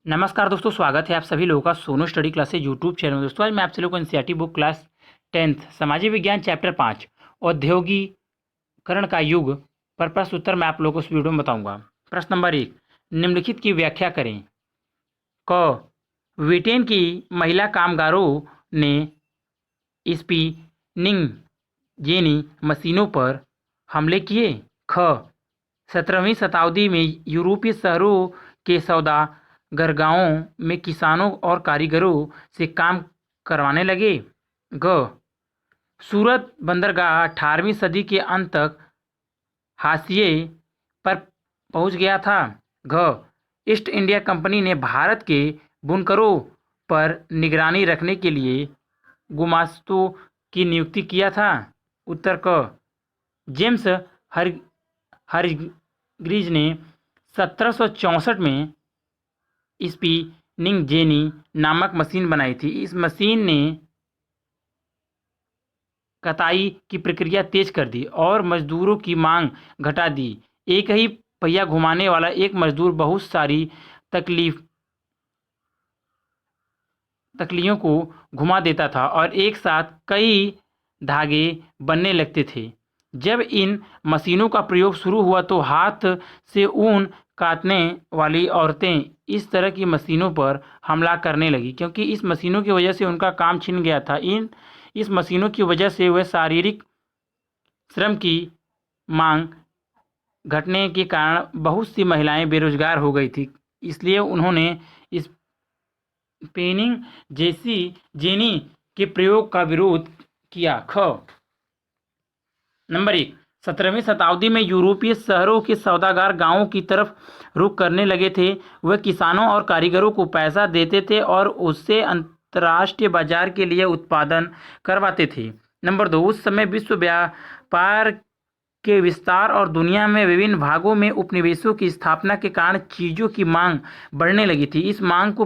नमस्कार दोस्तों, स्वागत है आप सभी लोगों का Sonu study classes YouTube channel में। दोस्तों आज मैं आप सभी लोगों को एनसीईआरटी बुक क्लास 10th सामाजिक विज्ञान चैप्टर 5 औद्योगिकरण का युग पर प्रश्न उत्तर मैं आप लोगों को इस वीडियो में बताऊंगा। प्रश्न नंबर 1, निम्नलिखित की व्याख्या करें। क, ब्रिटेन की महिला कामगारों ने स्पिनिंग जेनी मशीनों पर हमले किए। ख, 17वीं शताब्दी में यूरोपीय शहरों के सौदागरगाहों में किसानों और कारीगरों से काम करवाने लगे। ग, सूरत बंदरगाह 18वीं सदी के अंत तक हाशिए पर पहुंच गया था। घ, ईस्ट इंडिया कंपनी ने भारत के बुनकरों पर निगरानी रखने के लिए गुमास्तों की नियुक्ति किया था। उत्तर क, जेम्स हरग्रीव्स ने 1764 में स्पिनिंग जेनी नामक मशीन बनाई थी। इस मशीन ने कताई की प्रक्रिया तेज कर दी और मजदूरों की मांग घटा दी। एक ही पहिया घुमाने वाला एक मजदूर बहुत सारी तकलियों को घुमा देता था और एक साथ कई धागे बनने लगते थे। जब इन मशीनों का प्रयोग शुरू हुआ तो हाथ से ऊन काटने वाली औरतें इस तरह की मशीनों पर हमला करने लगी, क्योंकि इस मशीनों की वजह से उनका काम छिन गया था। इस मशीनों की वजह से वह शारीरिक श्रम की मांग घटने के कारण बहुत सी महिलाएं बेरोजगार हो गई थी। इसलिए उन्होंने स्पिनिंग जेनी के प्रयोग का विरोध किया। ख, नंबर 1, 17वीं शताब्दी में यूरोपीय शहरों के सौदागर गांवों की तरफ रुख करने लगे थे। वह किसानों और कारीगरों को पैसा देते थे और उससे अंतर्राष्ट्रीय बाजार के लिए उत्पादन करवाते थे। नंबर 2, उस समय विश्व व्यापार के विस्तार और दुनिया में विभिन्न भागों में उपनिवेशों की स्थापना के कारण चीज़ों की मांग बढ़ने लगी थी। इस मांग को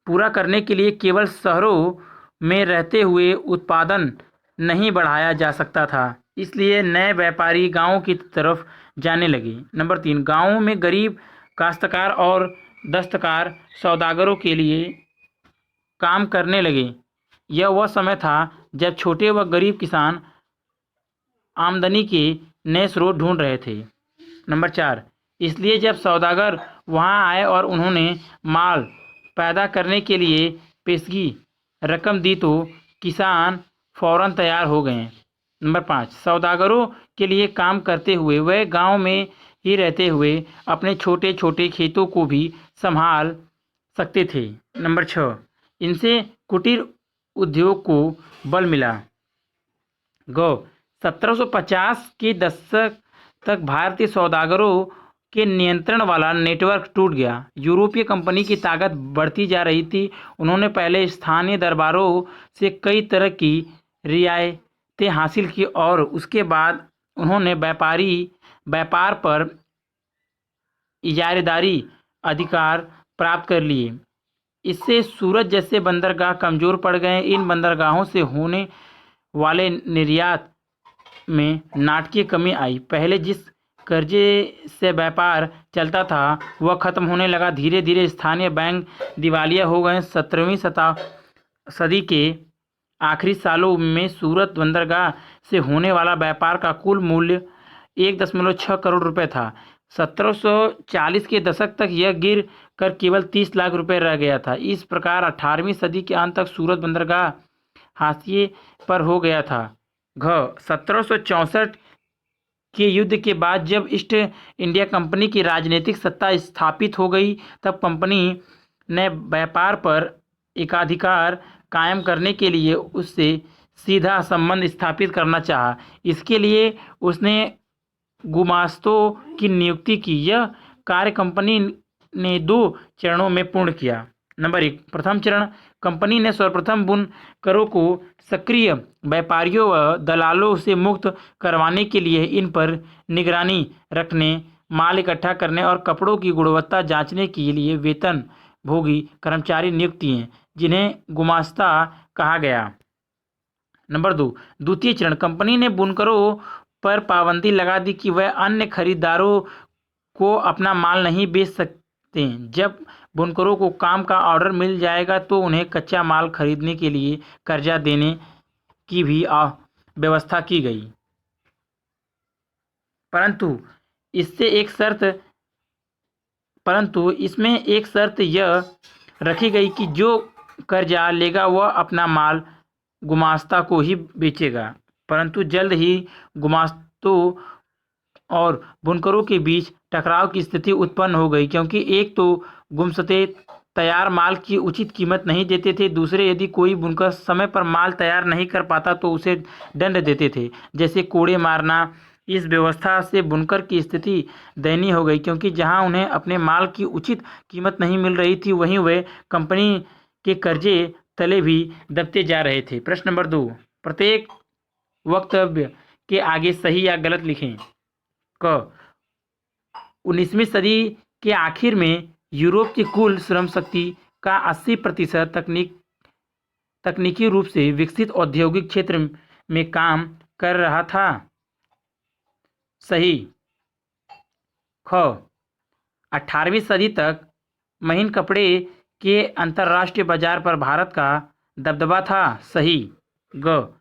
पूरा करने के लिए केवल शहरों में रहते हुए उत्पादन नहीं बढ़ाया जा सकता था, इसलिए नए व्यापारी गांवों की तरफ जाने लगे। नंबर 3, गांवों में गरीब काश्तकार और दस्तकार सौदागरों के लिए काम करने लगे। यह वह समय था जब छोटे व गरीब किसान आमदनी के नए स्रोत ढूंढ रहे थे। नंबर 4, इसलिए जब सौदागर वहां आए और उन्होंने माल पैदा करने के लिए पेशगी रकम दी तो किसान फौरन तैयार हो गए। नंबर 5, सौदागरों के लिए काम करते हुए वह गांव में ही रहते हुए अपने छोटे छोटे खेतों को भी संभाल सकते थे। नंबर 6, इनसे कुटीर उद्योग को बल मिला। ग, 1750 के दशक तक भारतीय सौदागरों के नियंत्रण वाला नेटवर्क टूट गया। यूरोपीय कंपनी की ताकत बढ़ती जा रही थी। उन्होंने पहले स्थानीय दरबारों से कई तरह की रियायतें हासिल की और उसके बाद उन्होंने व्यापार पर इजारादारी अधिकार प्राप्त कर लिए। इससे सूरत जैसे बंदरगाह कमज़ोर पड़ गए। इन बंदरगाहों से होने वाले निर्यात में नाटकीय कमी आई। पहले जिस कर्जे से व्यापार चलता था वह खत्म होने लगा। धीरे धीरे स्थानीय बैंक दिवालिया हो गए। 17वीं सदी के आखिरी सालों में सूरत बंदरगाह से होने वाला व्यापार का कुल मूल्य 1.6 करोड़ रुपए था। 1740 के दशक तक यह गिर कर केवल 30 लाख रुपए रह गया था। इस प्रकार 18वीं सदी के अंत तक सूरत बंदरगाह हाशिए पर हो गया था। घ, 1764 के युद्ध के बाद जब ईस्ट इंडिया कंपनी की राजनीतिक सत्ता स्थापित हो गई तब कंपनी ने व्यापार पर एकाधिकार कायम करने के लिए उससे सीधा संबंध स्थापित करना चाहा। इसके लिए उसने गुमास्तों की नियुक्ति की। यह कार्य कंपनी ने 2 चरणों में पूर्ण किया। नंबर 1, प्रथम चरण, कंपनी ने सर्वप्रथम बुनकरों को सक्रिय व्यापारियों व दलालों से मुक्त करवाने के लिए इन पर निगरानी रखने, माल इकट्ठा करने और कपड़ों की गुणवत्ता जांचने के लिए वेतनभोगी कर्मचारी नियुक्त किए, जिन्हें गुमास्ता कहा गया। नंबर 2, द्वितीय चरण, कंपनी ने बुनकरों पर पाबंदी लगा दी कि वह अन्य खरीदारों को अपना माल नहीं बेच सकते दें। जब बुनकरों को काम का ऑर्डर मिल जाएगा तो उन्हें कच्चा माल खरीदने के लिए कर्जा देने की भी व्यवस्था की गई, परंतु इसमें एक शर्त यह रखी गई कि जो कर्जा लेगा वह अपना माल गुमास्ता को ही बेचेगा। परंतु जल्द ही गुमास्तों और बुनकरों के बीच टकराव की स्थिति उत्पन्न हो गई, क्योंकि एक तो गुमस्ते तैयार माल की उचित कीमत नहीं देते थे, दूसरे यदि कोई बुनकर समय पर माल तैयार नहीं कर पाता तो उसे दंड देते थे, जैसे कोड़े मारना। इस व्यवस्था से बुनकर की स्थिति दयनीय हो गई, क्योंकि जहां उन्हें अपने माल की उचित कीमत नहीं मिल रही थी वहीं वे कंपनी के कर्जे तले भी दबते जा रहे थे। प्रश्न नंबर 2, प्रत्येक वक्तव्य के आगे सही या गलत लिखें। क 19वीं सदी के आखिर में यूरोप की कुल श्रम शक्ति का 80% तकनीकी रूप से विकसित औद्योगिक क्षेत्र में काम कर रहा था। सही। ख 18वीं सदी तक महीन कपड़े के अंतर्राष्ट्रीय बाजार पर भारत का दबदबा था। सही। ग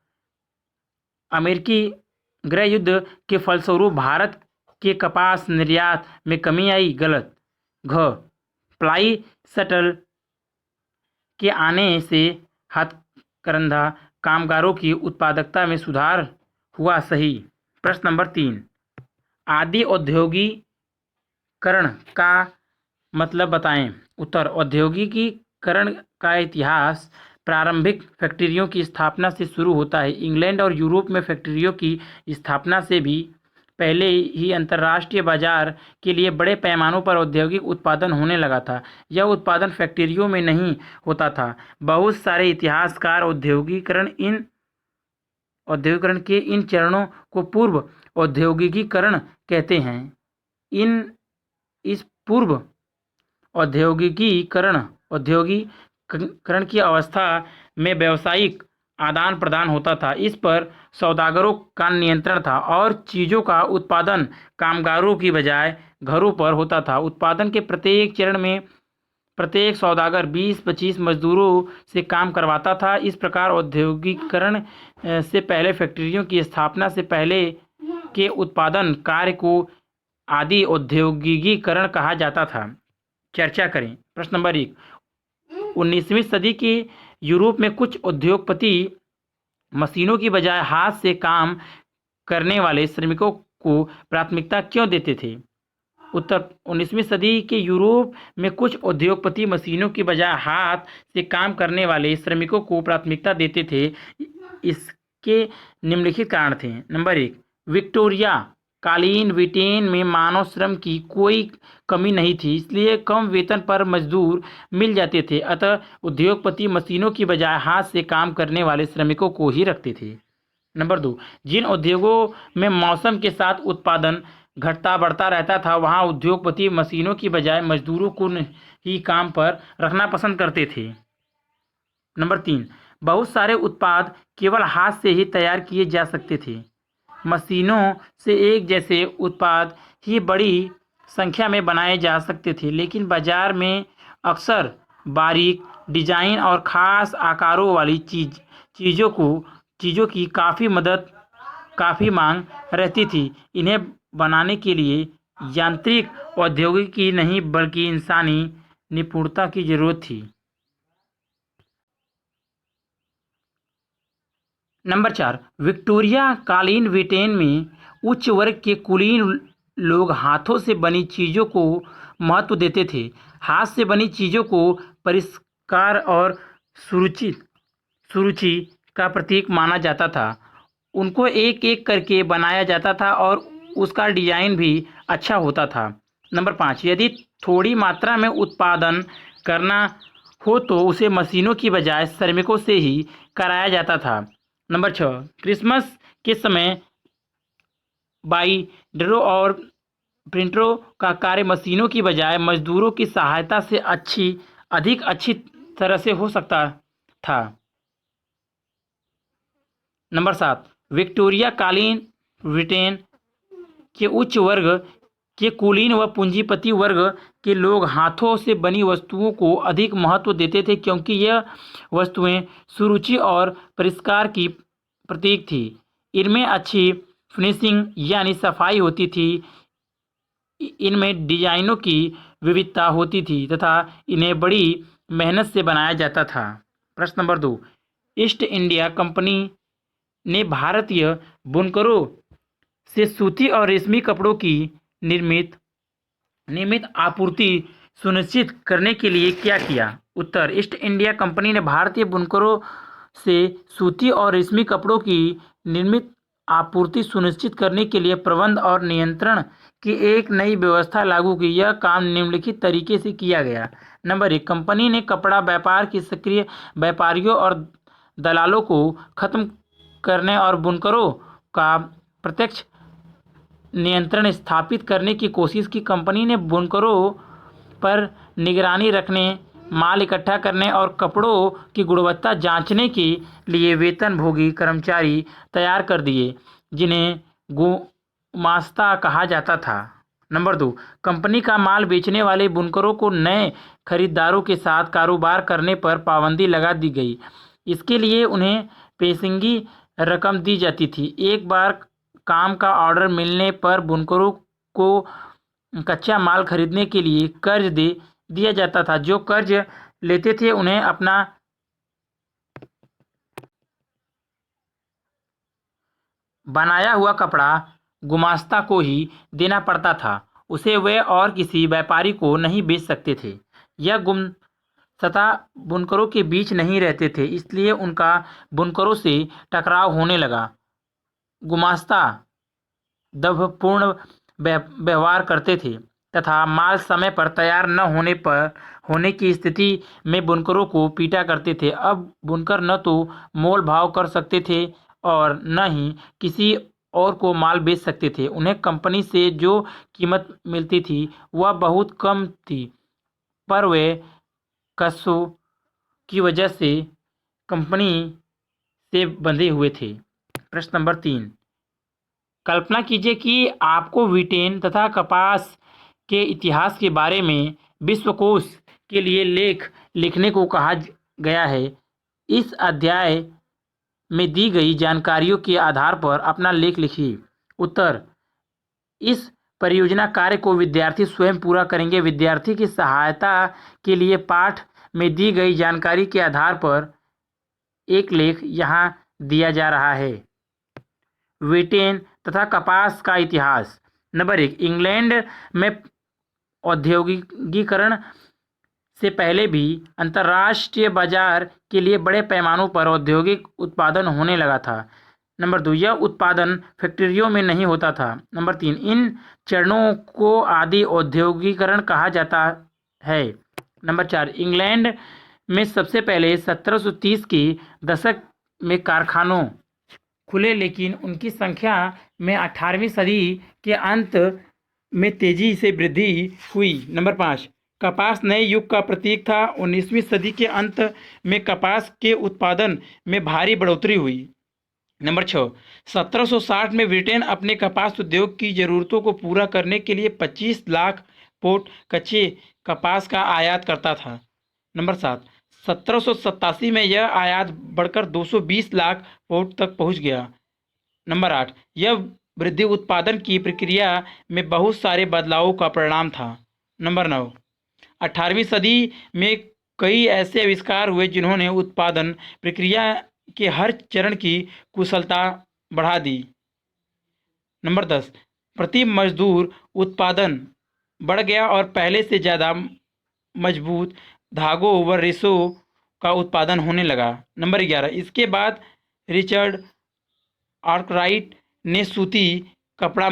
अमेरिकी गृह युद्ध के फलस्वरूप भारत के कपास निर्यात में कमी आई। गलत। घ प्लाई शटल के आने से हथकरघा कामगारों की उत्पादकता में सुधार हुआ। सही। प्रश्न नंबर 3, आदि औद्योगिकरण का मतलब बताएं। उत्तर, औद्योगिकीकरण का इतिहास प्रारंभिक फैक्ट्रियों की स्थापना से शुरू होता है। इंग्लैंड और यूरोप में फैक्ट्रियों की स्थापना से भी पहले ही अंतर्राष्ट्रीय बाजार के लिए बड़े पैमानों पर औद्योगिक उत्पादन होने लगा था। यह उत्पादन फैक्ट्रियों में नहीं होता था। बहुत सारे इतिहासकार औद्योगिकरण के इन चरणों को पूर्व औद्योगिकीकरण कहते हैं। इस पूर्व औद्योगिकरण की अवस्था में व्यावसायिक आदान प्रदान होता था, इस पर सौदागरों का नियंत्रण था और चीज़ों का उत्पादन कामगारों की बजाय घरों पर होता था। उत्पादन के प्रत्येक चरण में प्रत्येक सौदागर 20-25 मजदूरों से काम करवाता था। इस प्रकार औद्योगिकरण से पहले फैक्ट्रियों की स्थापना से पहले के उत्पादन कार्य को आदि औद्योगिकीकरण कहा जाता था। चर्चा करें। प्रश्न नंबर 1, 19वीं सदी के यूरोप में कुछ उद्योगपति मशीनों की बजाय हाथ से काम करने वाले श्रमिकों को प्राथमिकता क्यों देते थे। उत्तर, 19वीं सदी के यूरोप में कुछ उद्योगपति मशीनों की बजाय हाथ से काम करने वाले श्रमिकों को प्राथमिकता देते थे। इसके निम्नलिखित कारण थे। नंबर 1, विक्टोरिया कालीन ब्रिटेन में मानव श्रम की कोई कमी नहीं थी, इसलिए कम वेतन पर मजदूर मिल जाते थे। अतः उद्योगपति मशीनों की बजाय हाथ से काम करने वाले श्रमिकों को ही रखते थे। नंबर 2, जिन उद्योगों में मौसम के साथ उत्पादन घटता बढ़ता रहता था वहां उद्योगपति मशीनों की बजाय मजदूरों को ही काम पर रखना पसंद करते थे। नंबर 3, बहुत सारे उत्पाद केवल हाथ से ही तैयार किए जा सकते थे। मशीनों से एक जैसे उत्पाद ही बड़ी संख्या में बनाए जा सकते थे, लेकिन बाजार में अक्सर बारीक डिजाइन और ख़ास आकारों वाली चीज़ों की काफ़ी मांग रहती थी। इन्हें बनाने के लिए यांत्रिक प्रौद्योगिकी नहीं बल्कि इंसानी निपुणता की जरूरत थी। नंबर 4, विक्टोरिया कालीन ब्रिटेन में उच्च वर्ग के कुलीन लोग हाथों से बनी चीज़ों को महत्व देते थे। हाथ से बनी चीज़ों को परिष्कार और सुरुचि का प्रतीक माना जाता था। उनको एक एक करके बनाया जाता था और उसका डिजाइन भी अच्छा होता था। नंबर 5, यदि थोड़ी मात्रा में उत्पादन करना हो तो उसे मशीनों की बजाय श्रमिकों से ही कराया जाता था। नंबर 6, क्रिसमस के समय बाइंडरों और प्रिंटरों का कार्य मशीनों की बजाय मजदूरों की सहायता से अधिक अच्छी तरह से हो सकता था। नंबर 7, विक्टोरिया कालीन ब्रिटेन के उच्च वर्ग के कुलीन व पूंजीपति वर्ग के लोग हाथों से बनी वस्तुओं को अधिक महत्व देते थे, क्योंकि यह वस्तुएं सुरुचि और परिष्कार की प्रतीक थी। इनमें अच्छी फिनिशिंग यानी सफाई होती थी, इनमें डिजाइनों की विविधता होती थी तथा इन्हें बड़ी मेहनत से बनाया जाता था। प्रश्न नंबर 2, ईस्ट इंडिया कंपनी ने भारतीय बुनकरों से सूती और रेशमी कपड़ों की नियमित आपूर्ति सुनिश्चित करने के लिए क्या किया? उत्तर, ईस्ट इंडिया कंपनी ने भारतीय बुनकरों से सूती और रेशमी कपड़ों की नियमित आपूर्ति सुनिश्चित करने के लिए प्रबंध और नियंत्रण की एक नई व्यवस्था लागू की। यह काम निम्नलिखित तरीके से किया गया। नंबर 1, कंपनी ने कपड़ा व्यापार के सक्रिय व्यापारियों और दलालों को खत्म करने और बुनकरों का प्रत्यक्ष नियंत्रण स्थापित करने की कोशिश की। कंपनी ने बुनकरों पर निगरानी रखने, माल इकट्ठा करने और कपड़ों की गुणवत्ता जांचने के लिए वेतनभोगी कर्मचारी तैयार कर दिए, जिन्हें गुमास्ता कहा जाता था। नंबर 2, कंपनी का माल बेचने वाले बुनकरों को नए खरीदारों के साथ कारोबार करने पर पाबंदी लगा दी गई। इसके लिए उन्हें पेशगी रकम दी जाती थी। एक बार काम का ऑर्डर मिलने पर बुनकरों को कच्चा माल खरीदने के लिए कर्ज दे दिया जाता था। जो कर्ज लेते थे उन्हें अपना बनाया हुआ कपड़ा गुमास्ता को ही देना पड़ता था। उसे वे और किसी व्यापारी को नहीं बेच सकते थे। यह गुमस्ता बुनकरों के बीच नहीं रहते थे, इसलिए उनका बुनकरों से टकराव होने लगा। गुमास्ता दंभपूर्ण व्यवहार करते थे तथा माल समय पर तैयार न होने की स्थिति में बुनकरों को पीटा करते थे। अब बुनकर न तो मोल भाव कर सकते थे और न ही किसी और को माल बेच सकते थे। उन्हें कंपनी से जो कीमत मिलती थी वह बहुत कम थी, पर वे कस्सों की वजह से कंपनी से बंधे हुए थे। प्रश्न नंबर 3, कल्पना कीजिए कि आपको ब्रिटेन तथा कपास के इतिहास के बारे में विश्वकोश के लिए लेख लिखने को कहा गया है। इस अध्याय में दी गई जानकारियों के आधार पर अपना लेख लिखिए। उत्तर, इस परियोजना कार्य को विद्यार्थी स्वयं पूरा करेंगे। विद्यार्थी की सहायता के लिए पाठ में दी गई जानकारी के आधार पर एक लेख यहाँ दिया जा रहा है। ब्रिटेन तथा कपास का इतिहास। नंबर 1, इंग्लैंड में औद्योगिकीकरण से पहले भी अंतर्राष्ट्रीय बाजार के लिए बड़े पैमाने पर औद्योगिक उत्पादन होने लगा था। नंबर 2, यह उत्पादन फैक्ट्रियों में नहीं होता था। नंबर 3, इन चरणों को आदि औद्योगिकीकरण कहा जाता है। नंबर 4, इंग्लैंड में सबसे पहले 1730 के दशक में कारखानों खुले, लेकिन उनकी संख्या में 18वीं सदी के अंत में तेजी से वृद्धि हुई। नंबर 5, कपास नए युग का प्रतीक था। 19वीं सदी के अंत में कपास के उत्पादन में भारी बढ़ोतरी हुई। नंबर 6, 1760 में ब्रिटेन अपने कपास उद्योग की ज़रूरतों को पूरा करने के लिए 25 लाख पोट कच्चे कपास का आयात करता था। नंबर 7, 1787 में यह आयात बढ़कर 220 लाख पोट तक पहुंच गया। नंबर 8, यह वृद्धि उत्पादन की प्रक्रिया में बहुत सारे बदलावों का परिणाम था। नंबर 9, 18वीं सदी में कई ऐसे आविष्कार हुए जिन्होंने उत्पादन प्रक्रिया के हर चरण की कुशलता बढ़ा दी। नंबर 10, प्रति मजदूर उत्पादन बढ़ गया और पहले से ज़्यादा मजबूत धागों व रेशों का उत्पादन होने लगा। नंबर 11, इसके बाद रिचर्ड आर्कराइट ने सूती कपड़ा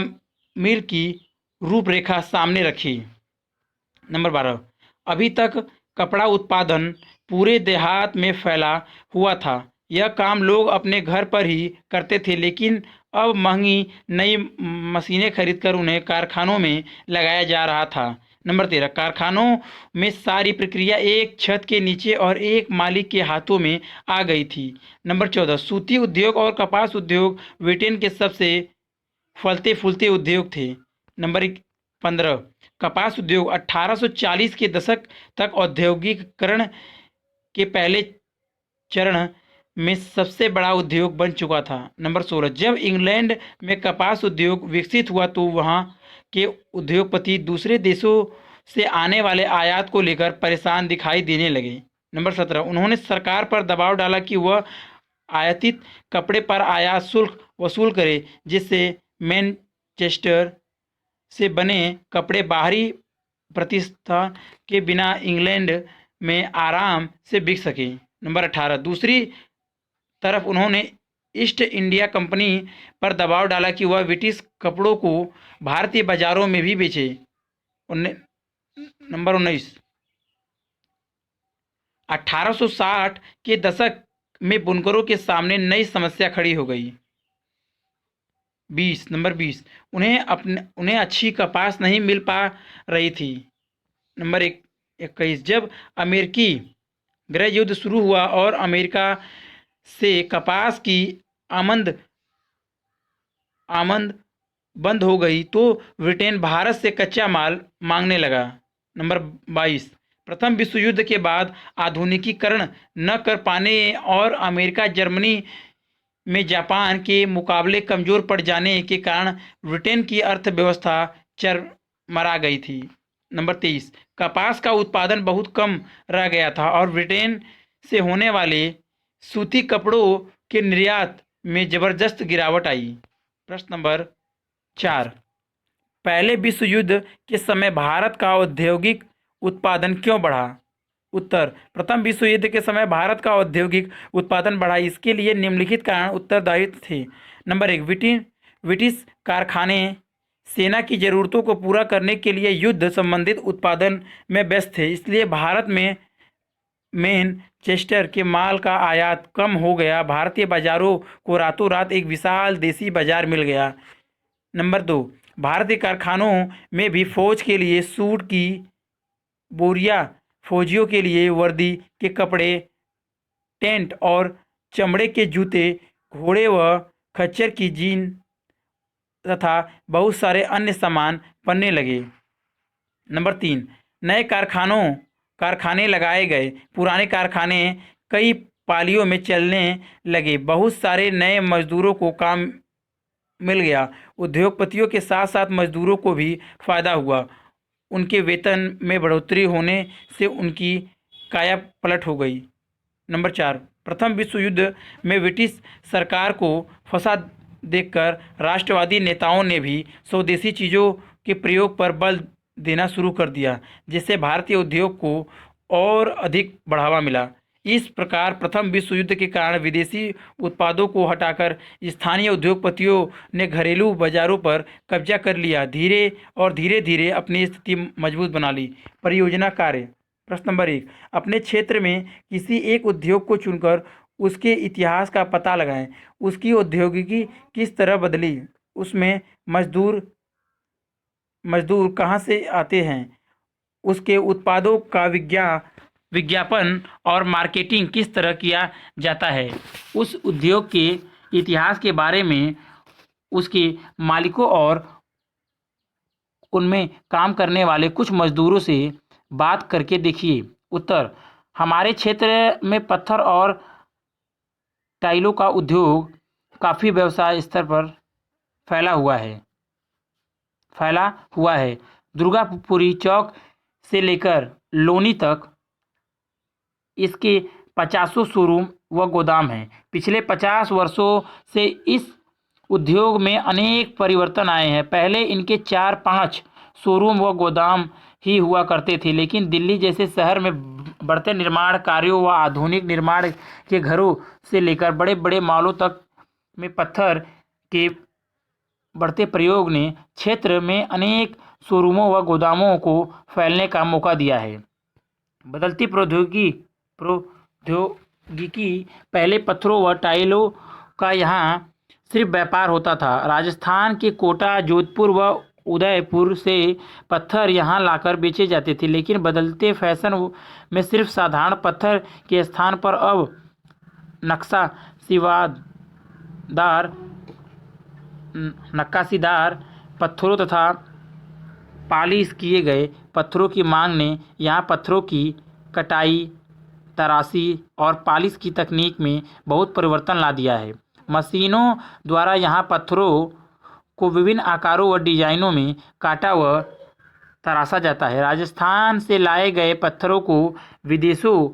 मिल की रूपरेखा सामने रखी। नंबर 12, अभी तक कपड़ा उत्पादन पूरे देहात में फैला हुआ था। यह काम लोग अपने घर पर ही करते थे, लेकिन अब महंगी नई मशीनें खरीदकर उन्हें कारखानों में लगाया जा रहा था। नंबर 13, कारखानों में सारी प्रक्रिया एक छत के नीचे और एक मालिक के हाथों में आ गई थी। नंबर 14, सूती उद्योग और कपास उद्योग ब्रिटेन के सबसे फलते फूलते उद्योग थे। नंबर 15 कपास उद्योग 1840 के दशक तक औद्योगिकरण के पहले चरण में सबसे बड़ा उद्योग बन चुका था। नंबर 16 जब इंग्लैंड में कपास उद्योग विकसित हुआ तो वहां के उद्योगपति दूसरे देशों से आने वाले आयात को लेकर परेशान दिखाई देने लगे। नंबर 17 उन्होंने सरकार पर दबाव डाला कि वह आयातित कपड़े पर आयात शुल्क वसूल करे, जिससे मैनचेस्टर से बने कपड़े बाहरी प्रतिष्ठा के बिना इंग्लैंड में आराम से बिक सके। नंबर 18 दूसरी तरफ उन्होंने ईस्ट इंडिया कंपनी पर दबाव डाला कि वह ब्रिटिश कपड़ों को भारतीय बाजारों में भी बेचे। नंबर 19 1860 के दशक में बुनकरों के सामने नई समस्या खड़ी हो गई। नंबर 20 उन्हें अच्छी कपास नहीं मिल पा रही थी। नंबर 21 जब अमेरिकी गृह युद्ध शुरू हुआ और अमेरिका से कपास की आमद बंद हो गई तो ब्रिटेन भारत से कच्चा माल मांगने लगा। नंबर 22 प्रथम विश्व युद्ध के बाद आधुनिकीकरण न कर पाने और अमेरिका जर्मनी में जापान के मुकाबले कमजोर पड़ जाने के कारण ब्रिटेन की अर्थव्यवस्था चरमरा गई थी। नंबर 23 कपास का उत्पादन बहुत कम रह गया था और ब्रिटेन से होने वाले सूती कपड़ों के निर्यात में जबरदस्त गिरावट आई। प्रश्न नंबर 4 पहले विश्व युद्ध के समय भारत का औद्योगिक उत्पादन क्यों बढ़ा? उत्तर प्रथम विश्व युद्ध के समय भारत का औद्योगिक उत्पादन बढ़ा, इसके लिए निम्नलिखित कारण उत्तरदायी थे। नंबर 1 ब्रिटिश कारखाने सेना की ज़रूरतों को पूरा करने के लिए युद्ध संबंधित उत्पादन में व्यस्त थे, इसलिए भारत में मैनचेस्टर के माल का आयात कम हो गया। भारतीय बाजारों को रातों रात एक विशाल देसी बाजार मिल गया। नंबर 2 भारतीय कारखानों में भी फौज के लिए सूट की बोरियां, फौजियों के लिए वर्दी के कपड़े, टेंट और चमड़े के जूते, घोड़े व खच्चर की जीन तथा बहुत सारे अन्य सामान बनने लगे। नंबर 3 नए कारखाने लगाए गए। पुराने कारखाने कई पालियों में चलने लगे, बहुत सारे नए मजदूरों को काम मिल गया। उद्योगपतियों के साथ साथ मजदूरों को भी फायदा हुआ, उनके वेतन में बढ़ोतरी होने से उनकी काया पलट हो गई। नंबर 4 प्रथम विश्व युद्ध में ब्रिटिश सरकार को फंसा देखकर राष्ट्रवादी नेताओं ने भी स्वदेशी चीज़ों के प्रयोग पर बल देना शुरू कर दिया, जिससे भारतीय उद्योग को और अधिक बढ़ावा मिला। इस प्रकार प्रथम विश्व युद्ध के कारण विदेशी उत्पादों को हटाकर स्थानीय उद्योगपतियों ने घरेलू बाजारों पर कब्जा कर लिया, धीरे धीरे अपनी स्थिति मजबूत बना ली। परियोजना कार्य। प्रश्न नंबर 1 अपने क्षेत्र में किसी एक उद्योग को चुनकर उसके इतिहास का पता लगाएं। उसकी औद्योगिकी किस तरह बदली, उसमें मजदूर कहाँ से आते हैं, उसके उत्पादों का विज्ञापन और मार्केटिंग किस तरह किया जाता है, उस उद्योग के इतिहास के बारे में उसके मालिकों और उनमें काम करने वाले कुछ मजदूरों से बात करके देखिए। उत्तर हमारे क्षेत्र में पत्थर और टाइलों का उद्योग काफ़ी व्यवसाय स्तर पर फैला हुआ है। दुर्गापुरी चौक से लेकर लोनी तक इसके 50 शोरूम व गोदाम हैं। पिछले 50 वर्षों से इस उद्योग में अनेक परिवर्तन आए हैं। पहले इनके 4-5 शोरूम व गोदाम ही हुआ करते थे, लेकिन दिल्ली जैसे शहर में बढ़ते निर्माण कार्यों व आधुनिक निर्माण के घरों से लेकर बड़े बड़े मॉलों तक में पत्थर के बढ़ते प्रयोग ने क्षेत्र में अनेक शोरूमों व गोदामों को फैलने का मौका दिया है। बदलती प्रौद्योगिकी पहले पत्थरों व टाइलों का यहाँ सिर्फ व्यापार होता था। राजस्थान के कोटा, जोधपुर व उदयपुर से पत्थर यहाँ लाकर बेचे जाते थे, लेकिन बदलते फैशन में सिर्फ साधारण पत्थर के स्थान पर अब नक्काशीदार पत्थरों तथा पॉलिश किए गए पत्थरों की मांग ने यहाँ पत्थरों की कटाई, तराशी और पॉलिश की तकनीक में बहुत परिवर्तन ला दिया है। मशीनों द्वारा यहाँ पत्थरों को विभिन्न आकारों व डिजाइनों में काटा व तराशा जाता है। राजस्थान से लाए गए पत्थरों को विदेशों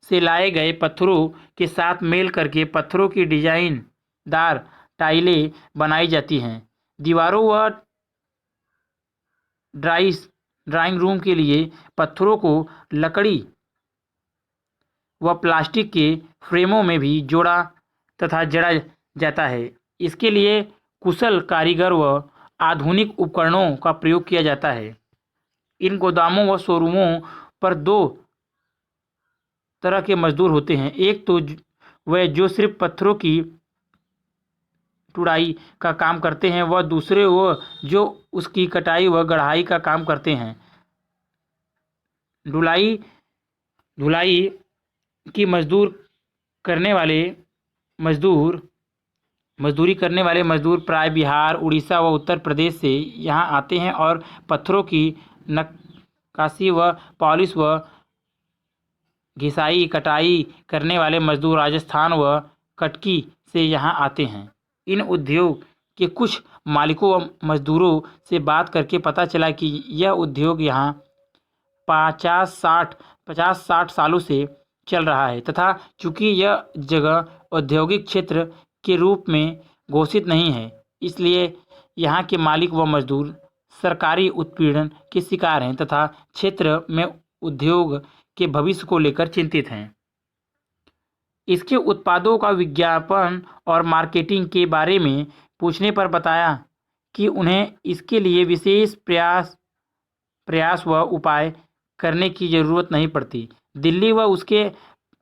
से लाए गए पत्थरों के साथ मेल करके पत्थरों की डिजाइनदार टाइलें बनाई जाती हैं। दीवारों व ड्राइंग रूम के लिए पत्थरों को लकड़ी व प्लास्टिक के फ्रेमों में भी जोड़ा तथा जड़ा जाता है। इसके लिए कुशल कारीगर व आधुनिक उपकरणों का प्रयोग किया जाता है। इन गोदामों व शोरूमों पर दो तरह के मजदूर होते हैं। एक तो वह जो सिर्फ पत्थरों की तुड़ाई का काम करते हैं, वह दूसरे वो जो उसकी कटाई व गढ़ाई का काम करते हैं। धुलाई की मजदूरी करने वाले मजदूर प्राय बिहार, उड़ीसा व उत्तर प्रदेश से यहाँ आते हैं और पत्थरों की नक्काशी व पॉलिश व घिसाई कटाई करने वाले मजदूर राजस्थान व कटकी से यहाँ आते हैं। इन उद्योग के कुछ मालिकों व मजदूरों से बात करके पता चला कि यह उद्योग यहाँ 50-60 सालों से चल रहा है तथा चूँकि यह जगह औद्योगिक क्षेत्र के रूप में घोषित नहीं है, इसलिए यहाँ के मालिक व मजदूर सरकारी उत्पीड़न के शिकार हैं तथा क्षेत्र में उद्योग के भविष्य को लेकर चिंतित हैं। इसके उत्पादों का विज्ञापन और मार्केटिंग के बारे में पूछने पर बताया कि उन्हें इसके लिए विशेष प्रयास व उपाय करने की ज़रूरत नहीं पड़ती। दिल्ली व उसके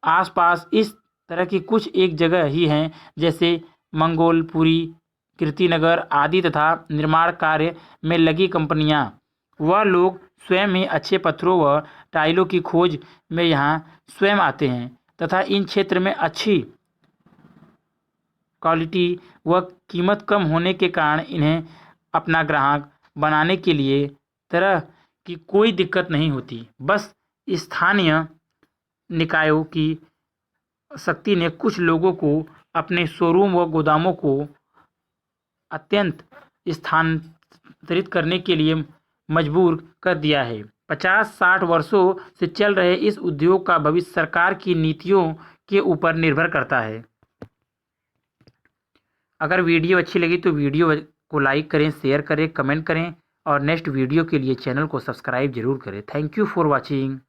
आसपास इस तरह की कुछ एक जगह ही हैं, जैसे मंगोलपुरी, कीर्तिनगर आदि तथा निर्माण कार्य में लगी कंपनियां व लोग स्वयं ही अच्छे पत्थरों व टाइलों की खोज में यहाँ स्वयं आते हैं तथा इन क्षेत्र में अच्छी क्वालिटी व कीमत कम होने के कारण इन्हें अपना ग्राहक बनाने के लिए तरह की कोई दिक्कत नहीं होती। बस स्थानीय निकायों की शक्ति ने कुछ लोगों को अपने शोरूम व गोदामों को अत्यंत स्थानांतरित करने के लिए मजबूर कर दिया है। 50-60 वर्षों से चल रहे इस उद्योग का भविष्य सरकार की नीतियों के ऊपर निर्भर करता है। अगर वीडियो अच्छी लगी तो वीडियो को लाइक करें, शेयर करें, कमेंट करें और नेक्स्ट वीडियो के लिए चैनल को सब्सक्राइब जरूर करें। Thank you for watching.